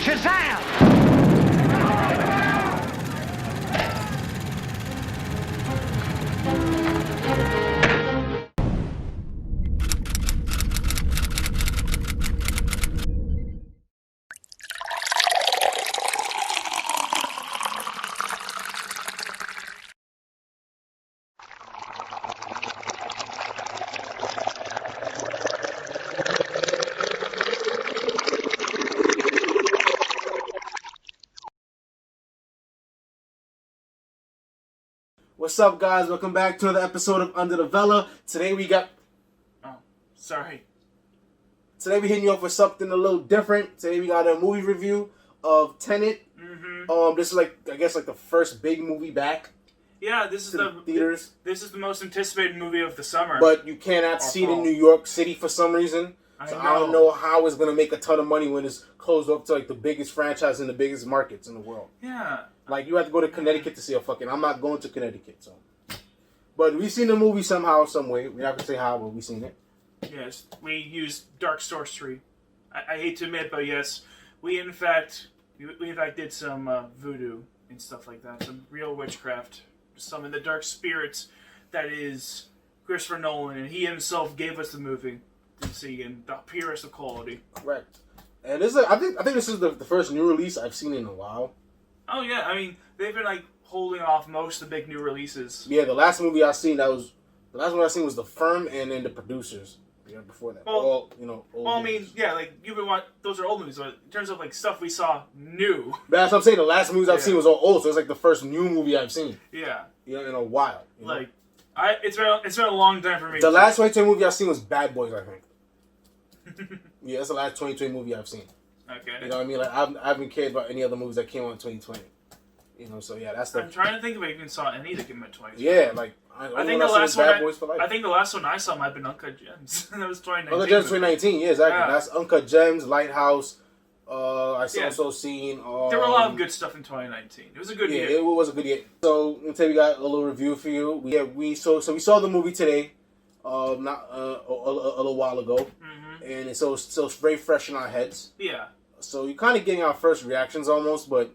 Shazam! What's up, guys? Welcome back to another episode of Under the Vela. Today we got... Sorry. Today we hitting you up with something a little different. Today we got a movie review of Tenet. This is I guess the first big movie back. Yeah, this is the theaters. This is the most anticipated movie of the summer. But you cannot see it in New York City for some reason. I don't know how it's gonna make a ton of money when it's closed up to the biggest franchise in the biggest markets in the world. Yeah. You have to go to Connecticut to see a fucking... I'm not going to Connecticut, so... But we've seen the movie somehow, some way. We're not going to say how, but we've seen it. Yes, we used dark sorcery. I hate to admit, but yes, we in fact did some voodoo and stuff like that. Some real witchcraft. Some of the dark spirits that is Christopher Nolan, and he himself gave us the movie to see in the purest of quality. Correct. And this is, I think this is the first new release I've seen in a while. Oh yeah, I mean they've been holding off most of the big new releases. Yeah, the last movie I seen was The Firm, and then The Producers. Yeah, before that. Well, old I mean, yeah, you've been those are old movies, but in terms of stuff we saw new. But that's what I'm saying. The last movies I've seen was all old, so it's the first new movie I've seen. Yeah. In a while. It's been a long time for me. The last 2020 movie I've seen was Bad Boys, I think. Yeah, that's the last 2020 movie I've seen. Okay. You know what I mean? I haven't cared about any other movies that came out in 2020. So yeah, that's the... I'm trying to think if I even saw any that came out 2020. Yeah, I think the last one I think the last one I saw might have been Uncut Gems. That was 2019. Uncut Gems 2019, yeah, exactly. Yeah. That's Uncut Gems, Lighthouse. Also seen... there were a lot of good stuff in 2019. It was a good year. Yeah, it was a good year. So, today we got a little review for you. We saw the movie today, not a little while ago. Mm-hmm. And so it's very fresh in our heads. Yeah. So you're kind of getting our first reactions almost, but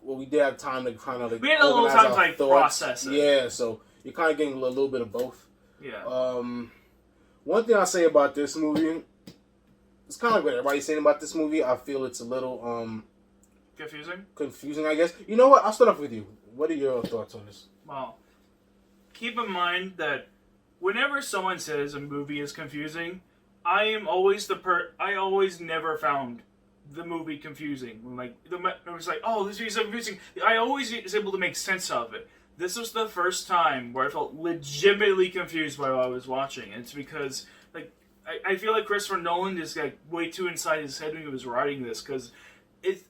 we did have time to kind of we had a little time to process it. Yeah, so you're kind of getting a little bit of both. Yeah. One thing I'll say about this movie, it's kind of like what everybody's saying about this movie. I feel it's a little confusing, I guess. You know what? I'll start off with you. What are your thoughts on this? Well, keep in mind that whenever someone says a movie is confusing, I always never found the movie confusing. It was oh, this movie is so confusing. I always was able to make sense of it. This was the first time where I felt legitimately confused while I was watching. And it's because I feel like Christopher Nolan is way too inside his head when he was writing this, because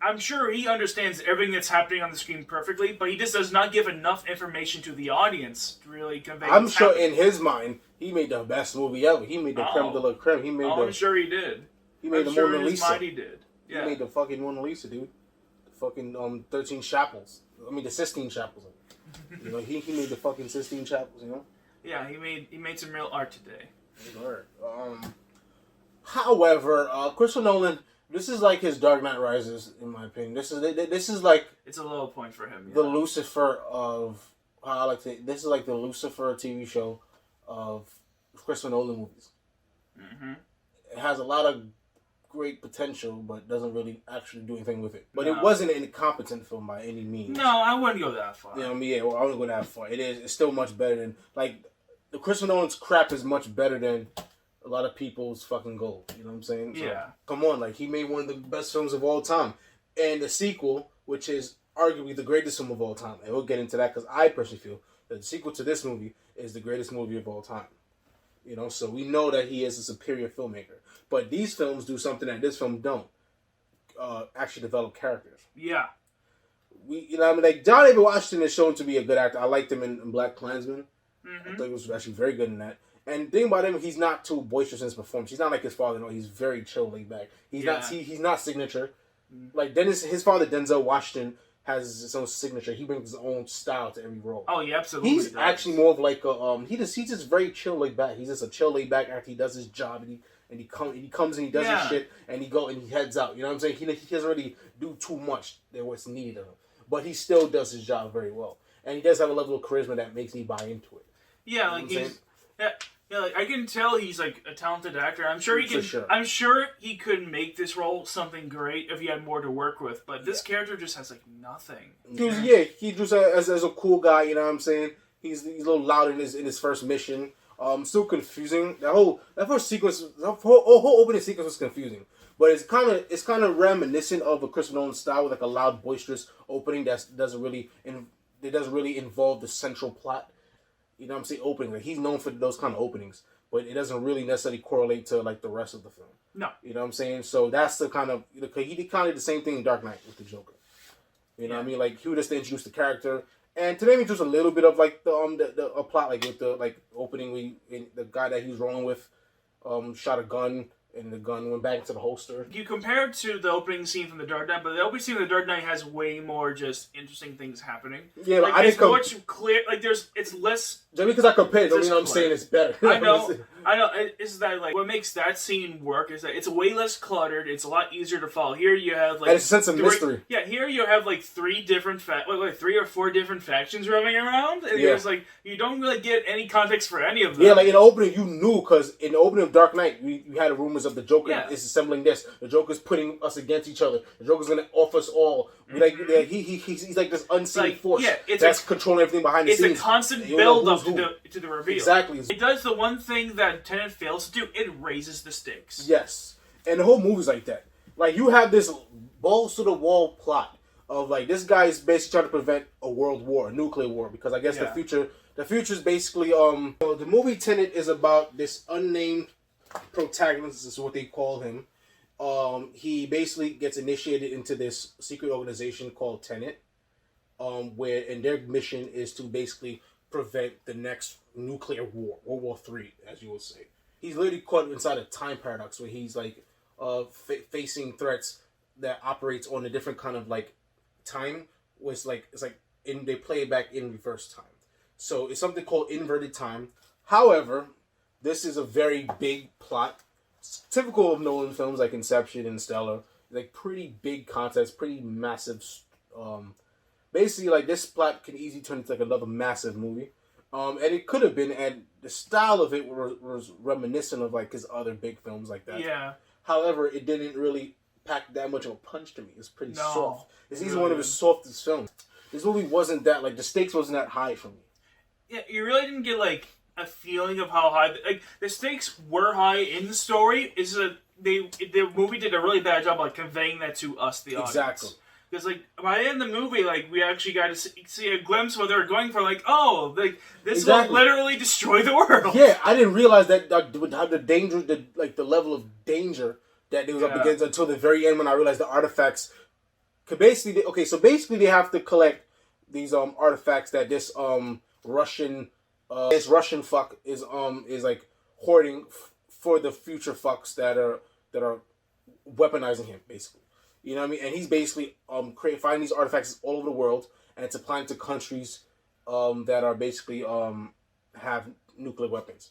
I'm sure he understands everything that's happening on the screen perfectly, but he just does not give enough information to the audience to really convey. I'm sure in his mind, he made the best movie ever. He made the creme de la creme. He made I'm sure he did. He made the Mona Lisa. In his mind he did. Yeah. He made the fucking Mona Lisa, dude. The fucking 13 Chapels. I mean, the Sistine Chapels. He made the fucking Sistine Chapels. Yeah, he made some real art today. However, Christopher Nolan, this is his Dark Knight Rises, in my opinion. This is it's a low point for him. Yeah. The Lucifer of this is the Lucifer TV show of Christopher Nolan movies. Mm-hmm. It has a lot of great potential, but doesn't really actually do anything with it. But It wasn't an incompetent film by any means. No, I wouldn't go that far. I wouldn't go that far. It's still much better than the Christopher Nolan's crap is much better than a lot of people's fucking gold. You know what I'm saying? So, yeah. Come on, he made one of the best films of all time, and the sequel, which is arguably the greatest film of all time, and we'll get into that because I personally feel that the sequel to this movie is the greatest movie of all time. So we know that he is a superior filmmaker. But these films do something that this film don't. Actually develop characters. Yeah. John David Washington is shown to be a good actor. I liked him in Black Klansman. Mm-hmm. I thought he was actually very good in that. And the thing about him, he's not too boisterous in his performance. He's not like his father. No, he's very chill, laid back. He's not signature. His father, Denzel Washington, has his own signature. He brings his own style to every role. Oh, yeah, absolutely. He's actually more of he's just very chill, laid back. He's just a chill, laid back actor. He does his job. And and he comes and he does his shit, and he heads out. You know what I'm saying? He doesn't really do too much than what's needed of him, but he still does his job very well, and he does have a level of charisma that makes me buy into it. Yeah, like like I can tell he's like a talented actor. I'm sure he can. Sure. I'm sure he could make this role something great if he had more to work with. But this character just has like nothing. He just as a cool guy. You know what I'm saying? He's a little loud in his first mission. Still confusing. That first sequence, the whole opening sequence was confusing. But it's kind of reminiscent of a Christopher Nolan style with like a loud, boisterous opening that doesn't really involve the central plot. You know what I'm saying? Opening. Like, he's known for those kind of openings, but it doesn't really necessarily correlate to like the rest of the film. No. You know what I'm saying? So that's the kind of, because he did kind of the same thing in Dark Knight with the Joker. You know what I mean? Like, he would just introduce the character, and today we introduced a little bit of like the plot, like with the like opening. The guy that he was rolling with shot a gun, and the gun went back into the holster. You compare it to the opening scene from The Dark Knight, but the opening scene of The Dark Knight has way more just interesting things happening. Yeah, like, I it's much clear. Like it's less. Just because I compared, don't mean I'm saying it's better. I know. It's that like what makes that scene work is that it's way less cluttered. It's a lot easier to follow. Here you have like and it's a sense of mystery. Yeah, here you have like three or four different factions roaming around, and there's like you don't really get any context for any of them. Yeah, like in the opening, you knew because in the opening of Dark Knight, we had rumors of the Joker is assembling this. The Joker's putting us against each other. The Joker's gonna off us all. He's like this unseen force that's controlling everything behind the scenes. It's a constant build up to the reveal. Exactly. It does the one thing that Tenet fails to do. It raises the stakes. Yes, and the whole movie's like that. Like, you have this balls to the wall plot of like this guy is basically trying to prevent a world war, a nuclear war, because I guess the future is basically so the movie Tenet is about this unnamed protagonist. This is what they call him. He basically gets initiated into this secret organization called Tenet, and their mission is to basically prevent the next nuclear war, World War III, as you will say. He's literally caught inside a time paradox where he's like facing threats that operates on a different kind of like time. Where it's like they play it back in reverse time. So it's something called inverted time. However, this is a very big plot. It's typical of Nolan films like Inception and Stellar. Like, pretty big concepts, pretty massive. Basically, like, this plot can easily turn into like another massive movie. And it could have been, and the style of it was reminiscent of like his other big films like that. Yeah. However, it didn't really pack that much of a punch to me. It's pretty soft. It's easily one of his softest films. This movie wasn't that, like, the stakes wasn't that high for me. Yeah, you really didn't get like a feeling of how high. Like, the stakes were high in the story. The movie did a really bad job like conveying that to us, the audience. Exactly. Because, like, by the end of the movie, like, we actually got to see a glimpse of what they were going for. Like, oh, like, this will literally destroy the world. Yeah, I didn't realize that how the danger, the level of danger that they was up against until the very end when I realized the artifacts could basically. Basically they have to collect these artifacts that this Russian fuck is like hoarding for the future fucks that are weaponizing him, basically. You know what I mean? And he's basically finding these artifacts all over the world, and it's applying to countries that are basically have nuclear weapons,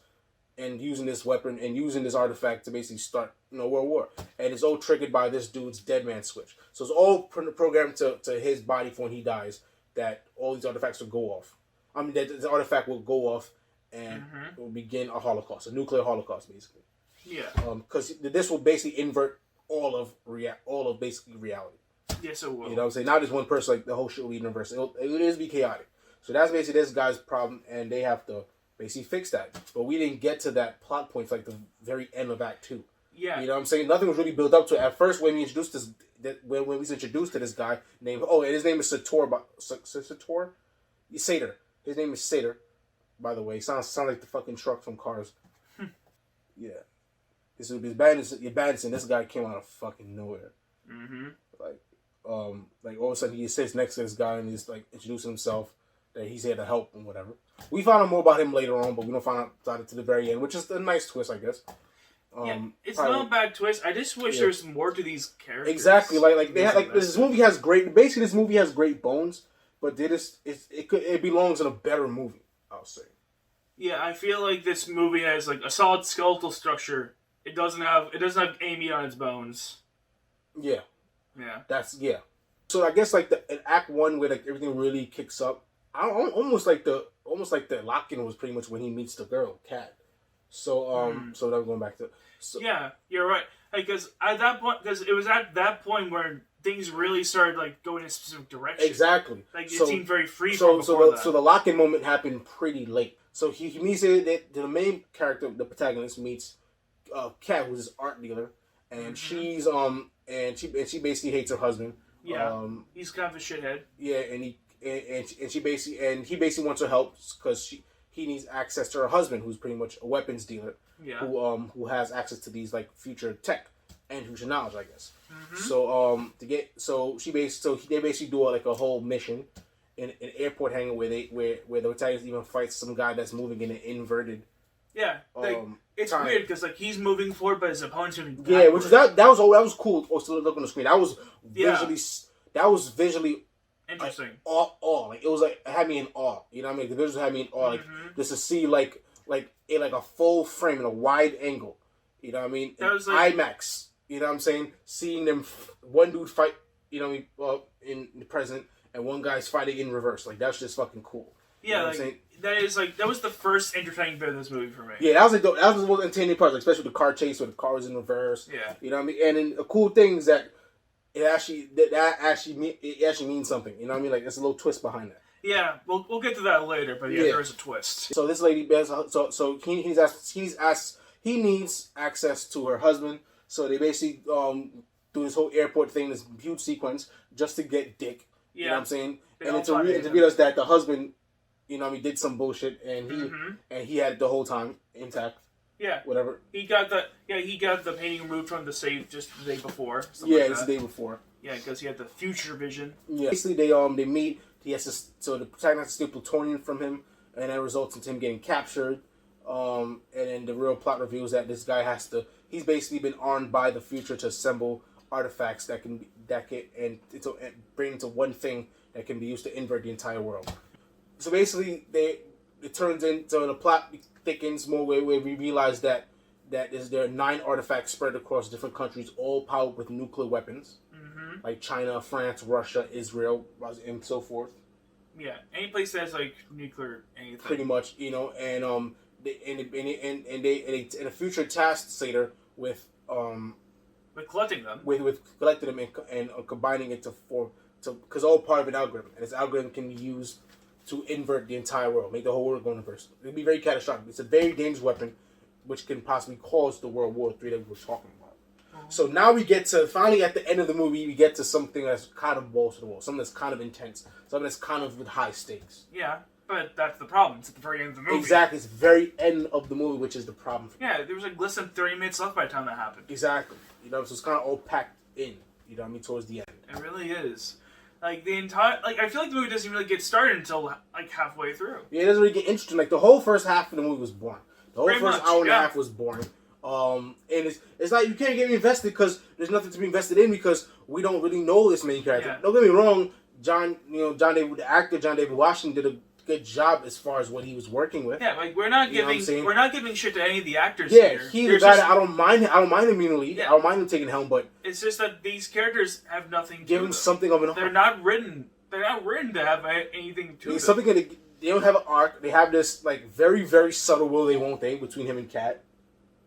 and using this weapon and using this artifact to basically start world war. And it's all triggered by this dude's dead man switch. So it's all programmed to his body for when he dies, that all these artifacts will go off. I mean, that the artifact will go off and it will begin a holocaust, a nuclear holocaust, basically. Yeah. Because this will basically invert all of basically reality. Yes, it will. You know what I'm saying? Not just one person, like the whole shit will be universe. It is be chaotic. So that's basically this guy's problem, and they have to basically fix that. But we didn't get to that plot point for like the very end of Act 2. Yeah. You know what I'm saying? Nothing was really built up to it. At first, when we introduced when we was introduced to this guy named, and his name is Sator. Sator. His name is Sator, by the way. Sounds like the fucking truck from Cars. Yeah. This would be Badison. This guy came out of fucking nowhere. Like all of a sudden he sits next to this guy and he's like introducing himself that he's here to help and whatever. We found out more about him later on, but we don't find out about it to the very end, which is a nice twist, I guess. It's not a bad twist. I just wish there was more to these characters. Exactly, this movie has great bones, but it belongs in a better movie, I'll say. Yeah, I feel like this movie has like a solid skeletal structure It doesn't have any meat on its bones. Yeah. Yeah. So I guess like in Act 1 where like everything really kicks up, almost like the lock-in was pretty much when he meets the girl, Kat. So so now we're going back to yeah, you're right. Because at that point, it was at that point where things really started like going in a specific direction. Exactly. Like it seemed very free from before that. So the lock-in moment happened pretty late. So he meets the main character, the protagonist meets Kat, who's this art dealer, and she's and she basically hates her husband. Yeah. He's kind of a shithead. Yeah, and he basically wants her help because he needs access to her husband, who's pretty much a weapons dealer. Yeah. Who has access to these like future tech and future knowledge, I guess. Mm-hmm. So they basically do like a whole mission in an airport hangar where the protagonist even fights some guy that's moving in an inverted. Yeah, like, it's time. weird because like he's moving forward, but his opponent's moving backwards. Yeah, which was that was cool. Also, look on the screen. That was visually interesting. Like, awe. Like it was like it had me in awe. You know what I mean? The visuals had me in awe. Like just to see like in like a full frame in a wide angle. You know what I mean? That was like IMAX. You know what I'm saying? Seeing them, one dude fight. You know what I mean? In the present, and one guy's fighting in reverse. Like that's just fucking cool. Yeah, you know like, what I'm saying? that was the first entertaining bit of this movie for me. Yeah, that was the most entertaining part, like, especially with the car chase where the car was in reverse. Yeah, you know what I mean. And then the cool thing is that it actually means something. You know what I mean? Like there's a little twist behind that. Yeah, we'll get to that later, but yeah, there is a twist. So this lady, he needs access to her husband. So they basically do this whole airport thing, this huge sequence, just to get dick. Yeah. You know what I'm saying? And it's to realize that the husband, you know what I mean, did some bullshit and he had it the whole time intact. Yeah. Whatever. He got the painting removed from the safe just the day before. It's the day before. Yeah, because he had the future vision. Yeah. Basically they meet. So the protagonist has to steal plutonium from him, and that results in him getting captured. And then the real plot reveals that this guy he's basically been armed by the future to assemble artifacts that can bring into one thing that can be used to invert the entire world. So basically, it turns into the plot thickens more where we realize that there are 9 artifacts spread across different countries, all powered with nuclear weapons, like China, France, Russia, Israel, and so forth. Yeah, any place that has like nuclear anything. Pretty much, you know, and they in a future tasked Seder with collecting them, with collecting them and combining it because all part of an algorithm, and this algorithm can be used to invert the entire world, make the whole world go universal. It'd be very catastrophic. It's a very dangerous weapon, which can possibly cause the World War III that we were talking about. So now we get to, finally at the end of the movie, we get to something that's kind of balls to the wall, something that's kind of intense, something that's kind of with high stakes. Yeah, but that's the problem. It's at the very end of the movie. Exactly, it's the very end of the movie, which is the problem. Yeah, there was like less than 30 minutes left by the time that happened. Exactly. You know, so it's kind of all packed in, you know what I mean, towards the end. It really is. Like, the entire... Like, I feel like the movie doesn't really get started until, like, halfway through. Yeah, it doesn't really get interesting. Like, the whole first half of the movie was boring. The whole first hour and a half was boring. And it's like, you can't get me invested because there's nothing to be invested in because we don't really know this main character. Yeah. Don't get me wrong, the actor John David Washington did a good job as far as what he was working with. Yeah, like we're not giving shit to any of the actors. Yeah, here. he's the guy that I don't mind him being the lead. Yeah. I don't mind him taking the helm, but it's just that these characters have nothing to give him something of an arc. They're not written to have anything to them. Something they don't have an arc. They have this like very, very subtle will they won't they between him and Kat.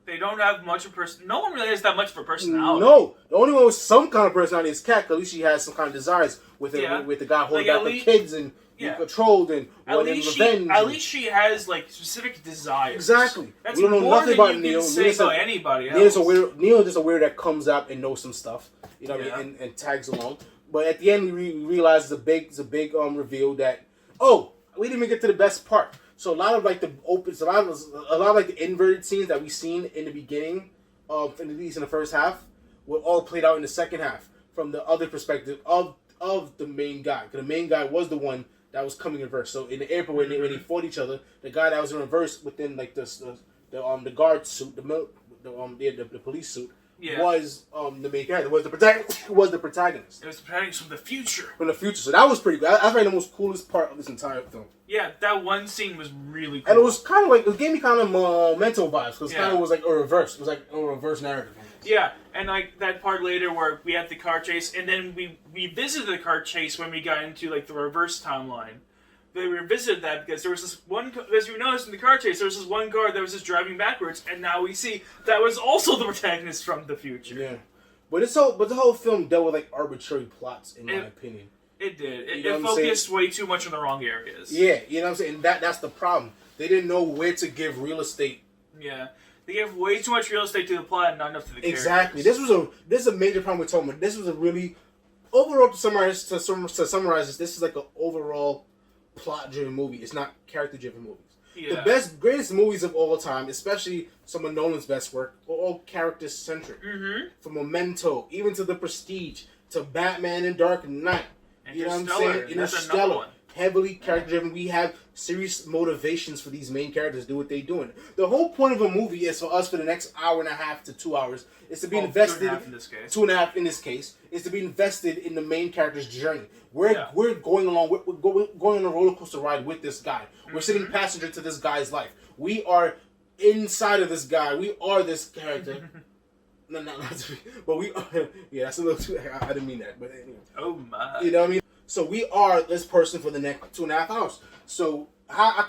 They don't have much of no one really has that much of a personality. No, the only one with some kind of personality is Kat. At least she has some kind of desires with the guy holding back the kids and being controlled and revenge. At least she has like specific desires. Exactly. That's we don't know nothing about Neil. Anybody else. Neil's just a weird that comes out and knows some stuff. You know what I mean, and tags along. But at the end, we realize it's a big reveal that we didn't even get to the best part. So a lot of like the inverted scenes that we seen in the beginning of, at least in the first half, were all played out in the second half from the other perspective of the main guy. Because the main guy was the one that was coming in reverse. So in the airport when they fought each other, the guy that was in reverse within like the guard suit, the police suit, was the main character, was the protagonist. Was the protagonist. It was the protagonist from the future. From the future, so that was pretty good. That's probably the most coolest part of this entire film. Yeah, that one scene was really cool. And it was kind of like, it gave me kind of mental vibes, because it kind of was like a reverse. It was like a reverse narrative. Yeah, and like that part later where we had the car chase, and then we visited the car chase when we got into like the reverse timeline. They revisited that because there was this one, as you noticed in the car chase, there was this one car that was just driving backwards, and now we see that was also the protagonist from the future. Yeah, but the whole film dealt with like arbitrary plots, in my opinion. It did. It focused way too much on the wrong areas. Yeah, you know what I'm saying? That's the problem. They didn't know where to give real estate. Yeah. They gave way too much real estate to the plot and not enough to the characters. Exactly. This is a major problem with Toma. This was a really overall to summarize this is like an overall plot driven movie. It's not character driven movies. Yeah. The greatest movies of all time, especially some of Nolan's best work, are all character centric. Mm-hmm. From Memento, even to The Prestige, to Batman and Dark Knight. You know what I'm saying? Interstellar. Heavily character driven. We have serious motivations for these main characters to do what they're doing. The whole point of a movie is for us for the next hour and a half to 2 hours is to be invested. 2.5 in this case. 2.5 in this case is to be invested in the main character's journey. We're going along. We're going on a roller coaster ride with this guy. We're sitting passenger to this guy's life. We are inside of this guy. We are this character. No, not to be, but we are. Yeah, that's a little too. I didn't mean that, but anyway. Oh my. You know what I mean? So we are this person for the next 2.5 hours. So how I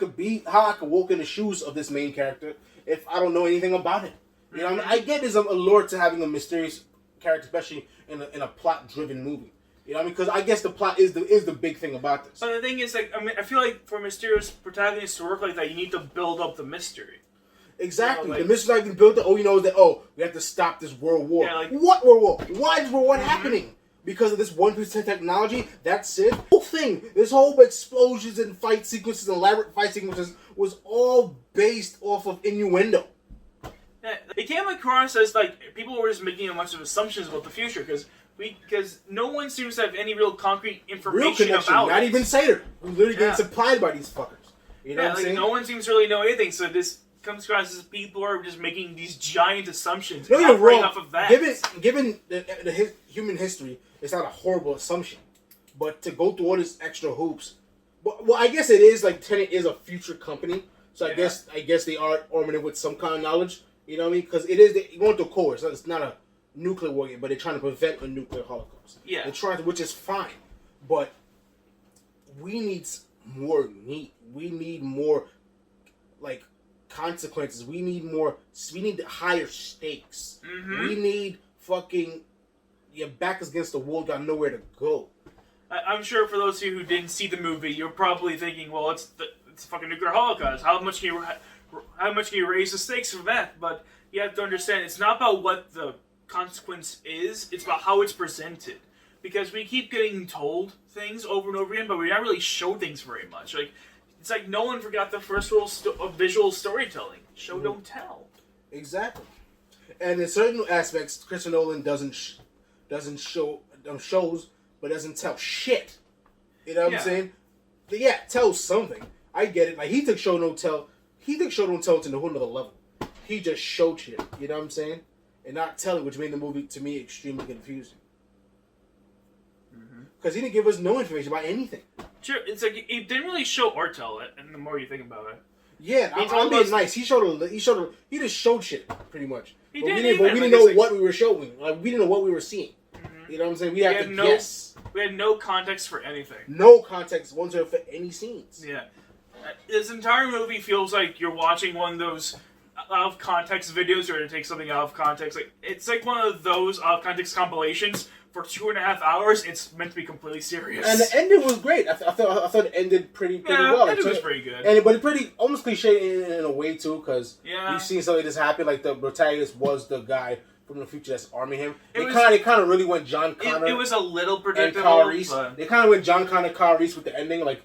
could walk in the shoes of this main character if I don't know anything about it? You know what I mean? I get there's a allure to having a mysterious character, especially in a plot-driven movie. You know what I mean? Because I guess the plot is the big thing about this. But the thing is, like, I mean, I feel like for mysterious protagonists to work like that, you need to build up the mystery. Exactly. You know, like, the mystery like built up. Oh, you know that. We have to stop this world war. Yeah, like, what world war? Why is World War happening? Because of this one piece of technology, that's it. The whole thing, this whole explosions and fight sequences, elaborate fight sequences, was all based off of innuendo. Yeah, it came across as like people were just making a bunch of assumptions about the future because no one seems to have any real concrete information about it. Not even Sater, who's literally getting supplied by these fuckers. You know what I'm saying? No one seems to really know anything. So this comes across as people are just making these giant assumptions. No, you're wrong. Off of that. Given the human history, it's not a horrible assumption, but to go through all these extra hoops. Well, I guess it is like Tenet is a future company, so I guess they are arming it with some kind of knowledge. You know what I mean? Because it is going through core. So it's not a nuclear war, but they're trying to prevent a nuclear holocaust. Yeah, they're trying to, which is fine, but we need more meat. We need more like consequences. We need higher stakes. Mm-hmm. We need fucking your back is against the wall, got nowhere to go. I'm sure for those of you who didn't see the movie, you're probably thinking, well, it's fucking nuclear holocaust. How much can you raise the stakes for that? But you have to understand, it's not about what the consequence is, it's about how it's presented. Because we keep getting told things over and over again, but we're not really shown things very much. Like, it's like no one forgot the first rule of visual storytelling. Show, don't tell. Exactly. And in certain aspects, Christopher Nolan doesn't show shows, but doesn't tell shit. You know what I'm saying? But yeah, tell something. I get it. Like he took show don't tell. He took show don't tell to a whole nother level. He just showed shit. You know what I'm saying? And not telling, which made the movie to me extremely confusing. Because he didn't give us no information about anything. Sure, it's like he didn't really show or tell it. And the more you think about it, yeah, I'm being nice. He just showed shit pretty much. We didn't know what we were showing. Like we didn't know what we were seeing. You know what I'm saying? We had to guess. We had no context for anything. No context whatsoever for any scenes. Yeah. This entire movie feels like you're watching one of those out of context videos or to take something out of context. Like it's like one of those out of context compilations for 2.5 hours. It's meant to be completely serious. And the ending was great. I thought it ended pretty well. It was pretty good. But it pretty almost cliche in a way too, because we've seen something like this happen. Like the protagonist was the guy from the future that's arming him. They kind of really went John Connor. It was a little predictable. And Kyle Reese. They kind of went John Connor, Kyle Reese with the ending. Like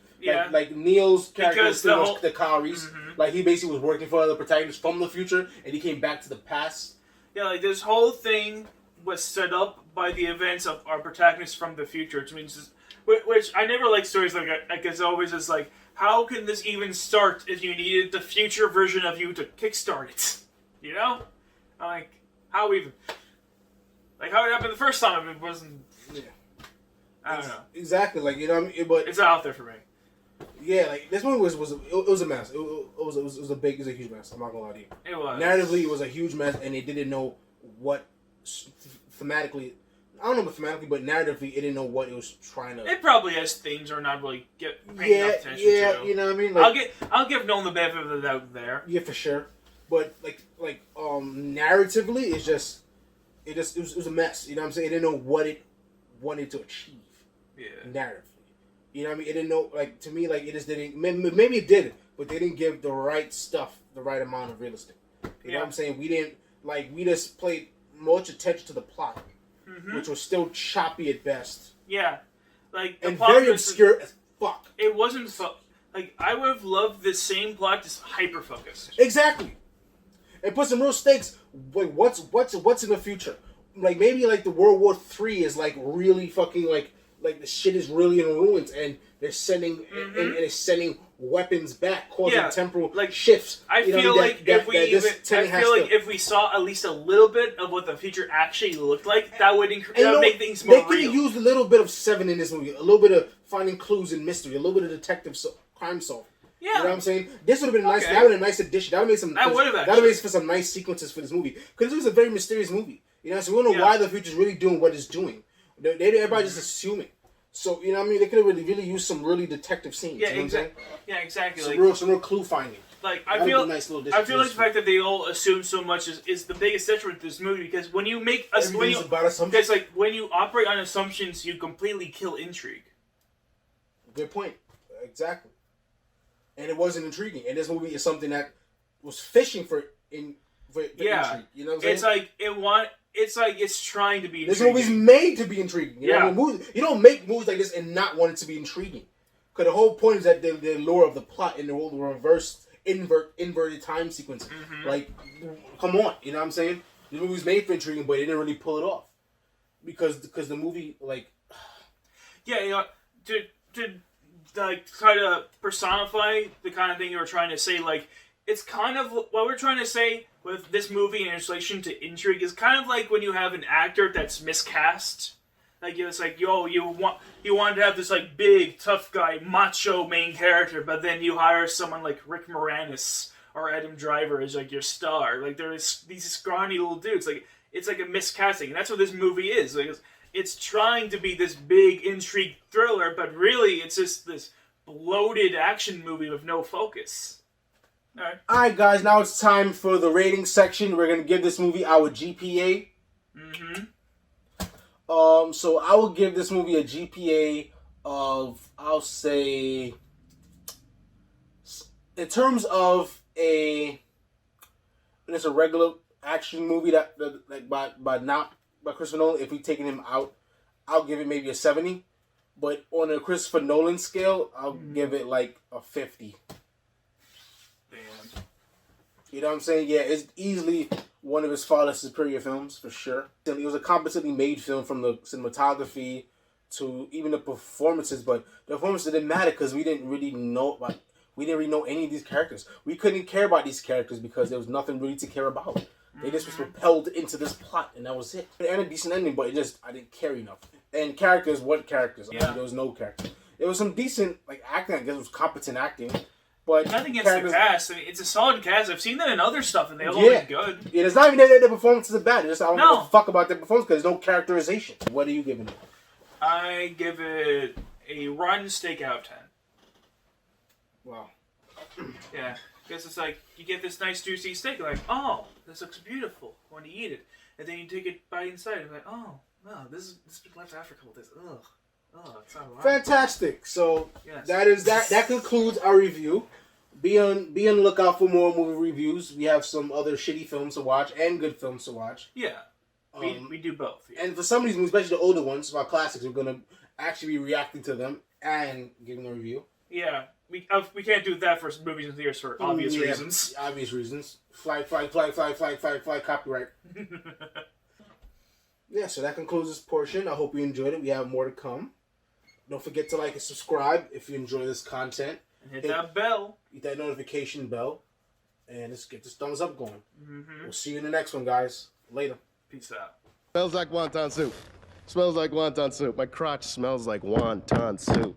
Neil's character was the Kyle Reese. Mm-hmm. Like he basically was working for the protagonist from the future, and he came back to the past. Yeah, like this whole thing was set up by the events of our protagonist from the future, which I never like stories like that. Like it's always just like, how can this even start if you needed the future version of you to kickstart it? You know, I'm like, how even? Like how it happened the first time, it wasn't. Yeah. I don't know. Exactly, like you know, what I mean? But It's out there for me. yeah, like this movie was a mess. It was a huge mess. I'm not gonna lie to you. It was. Narratively, it was a huge mess, and they didn't know what thematically. I don't know about thematically, but narratively, it didn't know what it was trying to. It probably has things or not really paying enough attention to. You know what I mean. Like, I'll give Nolan the benefit of the doubt there. Yeah, for sure. But narratively, it was a mess. You know what I'm saying? It didn't know what it wanted to achieve. Yeah. Narratively, you know what I mean? It didn't know. Like to me, like it just didn't. Maybe it did, but they didn't give the right stuff, the right amount of realistic. You know what I'm saying? We just played much attention to the plot, which was still choppy at best. Yeah, like the and plot very obscure as fuck. It wasn't like I would have loved the same plot just hyper focused. Exactly, and put some real stakes. Like what's in the future? Like maybe like the World War III is like really fucking like the shit is really in ruins, and they're sending and it's sending weapons back, causing temporal shifts. I feel like if we saw at least a little bit of what the future actually looked like, that would make things more real. They could have used a little bit of Seven in this movie, a little bit of finding clues and mystery, a little bit of detective crime solving. Yeah. You know what I'm saying? This would have been nice. That would have been a nice addition. That would have made for some nice sequences for this movie, because it was a very mysterious movie. You know, so we don't know why the future's really doing what it's doing. Everybody's just assuming. So, you know what I mean? They could have really used some really detective scenes. Yeah, you know exactly. Yeah, exactly. Some real clue finding. Like, I feel like the fact that they all assume so much is the biggest detriment to this movie, because when you make when you operate on assumptions, you completely kill intrigue. Good point. Exactly. And it wasn't intriguing. And this movie is something that was fishing for intrigue. You know what I'm saying? It's trying to be intriguing. This movie's made to be intriguing. You know? You don't make movies like this and not want it to be intriguing. Because the whole point is that the lore of the plot and the whole inverted time sequence. Like, come on. You know what I'm saying? The movie's made for intriguing, but it didn't really pull it off. Because the movie, like... Yeah, you know, to like, try to personify the kind of thing you were trying to say, like, it's kind of what we're trying to say with this movie in relation to intrigue is kind of like when you have an actor that's miscast. Like, it's like, you wanted to have this like big tough guy macho main character, but then you hire someone like Rick Moranis or Adam Driver as like your star. Like, there's these scrawny little dudes. Like, it's like a miscasting, and that's what this movie is. Like, it's trying to be this big intrigue thriller, but really it's just this bloated action movie with no focus. Alright, guys, now it's time for the rating section. We're going to give this movie our GPA. So I will give this movie a GPA of, I'll say, in terms of it's a regular action movie that like by Christopher Nolan, if we taking him out, I'll give it maybe a 70. But on a Christopher Nolan scale, I'll give it like a 50. You know what I'm saying? Yeah, it's easily one of his farthest superior films, for sure. It was a competently made film, from the cinematography to even the performances, but the performances didn't matter because we didn't really know any of these characters. We couldn't care about these characters because there was nothing really to care about. They just was propelled into this plot, and that was it. It had a decent ending, but I didn't care enough. And characters, what characters? I mean, there was no character. There was some decent acting, I guess it was competent acting. But nothing against the cast. I mean, it's a solid cast. I've seen them in other stuff, and they all look good. Yeah, it's not even that their performances are bad. I don't give a fuck about their performance because there's no characterization. What are you giving it? I give it a rotten steak out of 10. Wow. Yeah, because it's like, you get this nice juicy steak, like, oh, this looks beautiful when you eat it. And then you take it bite inside, and like, oh, wow, this been left after a couple days. Ugh. Oh, it's not right. Fantastic. So that concludes our review. Be on the lookout for more movie reviews. We have some other shitty films to watch and good films to watch. Yeah. We do both. Yeah. And for some of these movies, especially the older ones, our classics, we're going to actually be reacting to them and giving a review. Yeah. We can't do that for movies and theaters for obvious reasons. Obvious reasons. Fly, copyright. Yeah, so that concludes this portion. I hope you enjoyed it. We have more to come. Don't forget to like and subscribe if you enjoy this content. And hit that bell. Hit that notification bell. And let's get this thumbs up going. We'll see you in the next one, guys. Later. Peace out. Smells like wonton soup. Smells like wonton soup. My crotch smells like wonton soup.